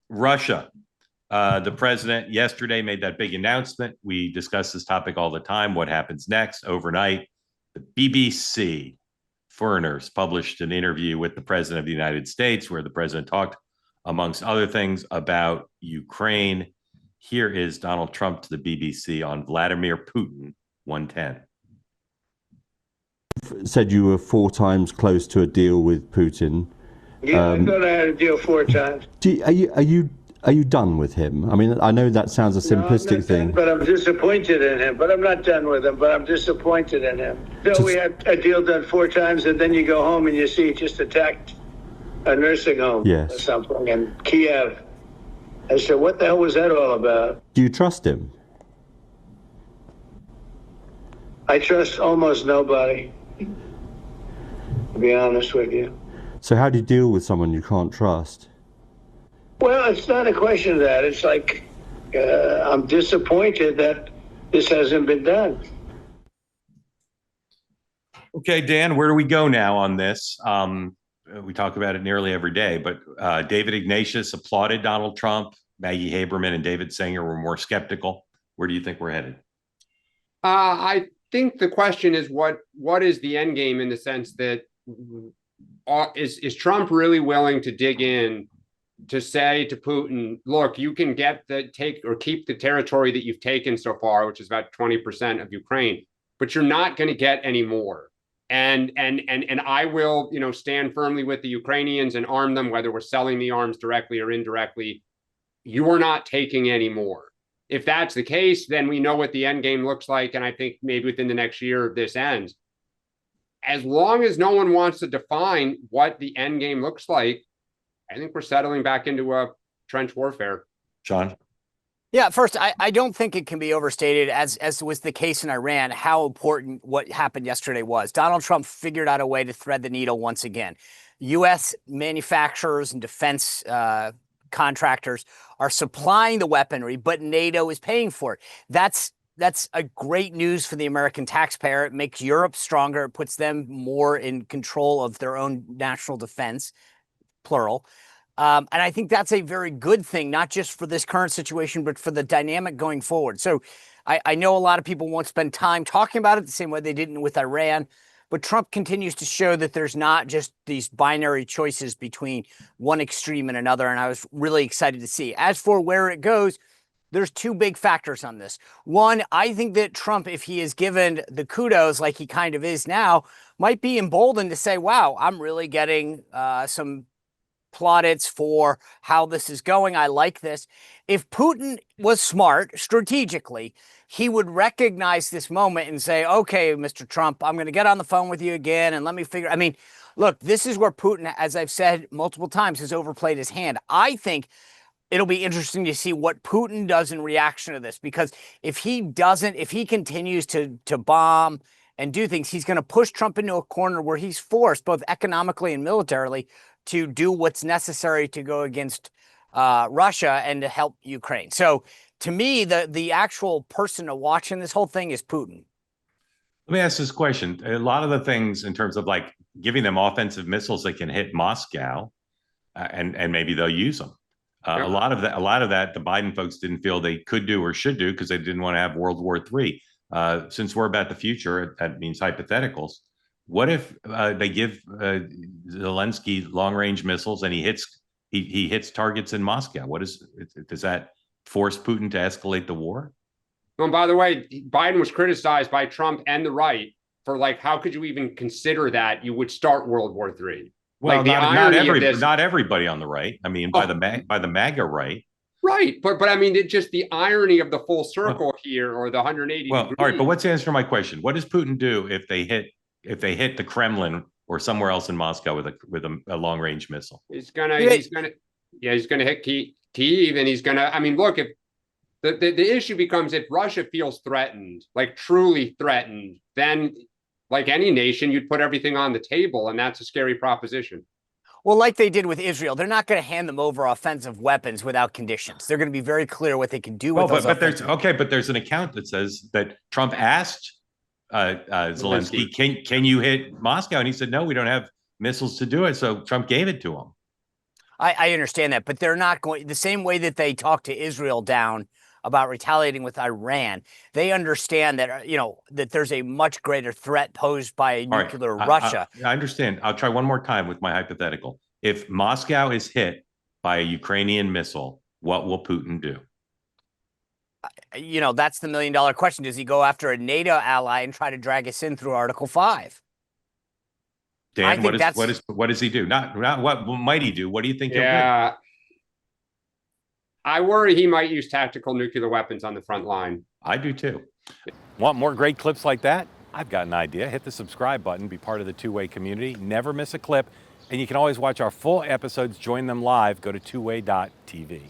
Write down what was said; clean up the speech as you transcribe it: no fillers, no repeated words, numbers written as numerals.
Russia. The president yesterday made that big announcement. We discuss this topic all the time. What happens next? Overnight, the BBC Foreigners published an interview with the president of the United States where the president talked, amongst other things, about Ukraine. Here is Donald Trump to the BBC on Vladimir Putin, 110. Said you were 4 times close to a deal with Putin. Yeah, I thought I had a deal 4 times. Are you done with him? I mean, I know that sounds a simplistic thing. But I'm disappointed in him. But I'm not done with him. But I'm disappointed in him. So we had a deal done 4 times, and then you go home and you see he just attacked a nursing home or something in Kiev. I said, what the hell was that all about? Do you trust him? I trust almost nobody, to be honest with you. So how do you deal with someone you can't trust? Well, it's not a question of that. It's like I'm disappointed that this hasn't been done. Okay, Dan, where do we go now on this? We talk about it nearly every day, but David Ignatius applauded Donald Trump. Maggie Haberman and David Sanger were more skeptical. Where do you think we're headed? I think the question is what is the end game, in the sense that is Trump really willing to dig in to say to Putin, look, you can take or keep the territory that you've taken so far, which is about 20% of Ukraine, but you're not going to get any more. And I will, stand firmly with the Ukrainians and arm them, whether we're selling the arms directly or indirectly. You are not taking any more. If that's the case, then we know what the end game looks like. And I think maybe within the next year, this ends. As long as no one wants to define what the end game looks like, I think we're settling back into a trench warfare. Sean? Yeah, first, I don't think it can be overstated, as was the case in Iran, how important what happened yesterday was. Donald Trump figured out a way to thread the needle once again. U.S. manufacturers and defense contractors are supplying the weaponry, but NATO is paying for it. That's a great news for the American taxpayer. It makes Europe stronger. It puts them more in control of their own national defense, plural. And I think that's a very good thing, not just for this current situation, but for the dynamic going forward. So I know a lot of people won't spend time talking about it the same way they didn't with Iran, but Trump continues to show that there's not just these binary choices between one extreme and another. And I was really excited to see. As for where it goes, there's 2 big factors on this. One, I think that Trump, if he is given the kudos like he kind of is now, might be emboldened to say, wow, I'm really getting some plaudits for how this is going. I like this. If Putin was smart strategically, he would recognize this moment and say, okay, Mr. Trump, I'm going to get on the phone with you again and let me figure. I mean, look, this is where Putin, as I've said multiple times, has overplayed his hand. I think it'll be interesting to see what Putin does in reaction to this, because if he continues to bomb and do things, he's going to push Trump into a corner where he's forced, both economically and militarily, to do what's necessary to go against Russia and to help Ukraine. So to me, the actual person to watch in this whole thing is Putin. Let me ask this question. A lot of the things in terms of like giving them offensive missiles that can hit Moscow, and maybe they'll use them. A lot of that, the Biden folks didn't feel they could do or should do because they didn't want to have World War III. Since we're about the future, that means hypotheticals. What if they give Zelensky long-range missiles and he hits targets in Moscow? Does that force Putin to escalate the war? Oh, and by the way, Biden was criticized by Trump and the right for how could you even consider that you would start World War III? Well, not everybody on the right. I mean, by the MAGA right. Right, but I mean, just the irony of the full circle here, or the 180. Well, all right, but let's answer my question. What does Putin do if they hit the Kremlin or somewhere else in Moscow with a long range missile? He's gonna hit Kyiv, and he's gonna. I mean, look, if the issue becomes if Russia feels threatened, like truly threatened, then like any nation, you'd put everything on the table, and that's a scary proposition. Well, like they did with Israel, they're not going to hand them over offensive weapons without conditions. They're going to be very clear what they can do with those. But there's an account that says that Trump asked Zelensky, can you hit Moscow? And he said, no, we don't have missiles to do it. So Trump gave it to him. I understand that, but they're not going the same way that they talk to Israel down about retaliating with Iran. They understand that, that there's a much greater threat posed by a nuclear Russia. I understand. I'll try one more time with my hypothetical. If Moscow is hit by a Ukrainian missile, what will Putin do? That's the $1 million question. Does he go after a NATO ally and try to drag us in through Article 5? Dan, what does he do? Not what might he do? What do you think he'll do? I worry he might use tactical nuclear weapons on the front line. I do too. Want more great clips like that? I've got an idea. Hit the subscribe button, be part of the Two Way community, never miss a clip, and you can always watch our full episodes, join them live, go to twoway.tv.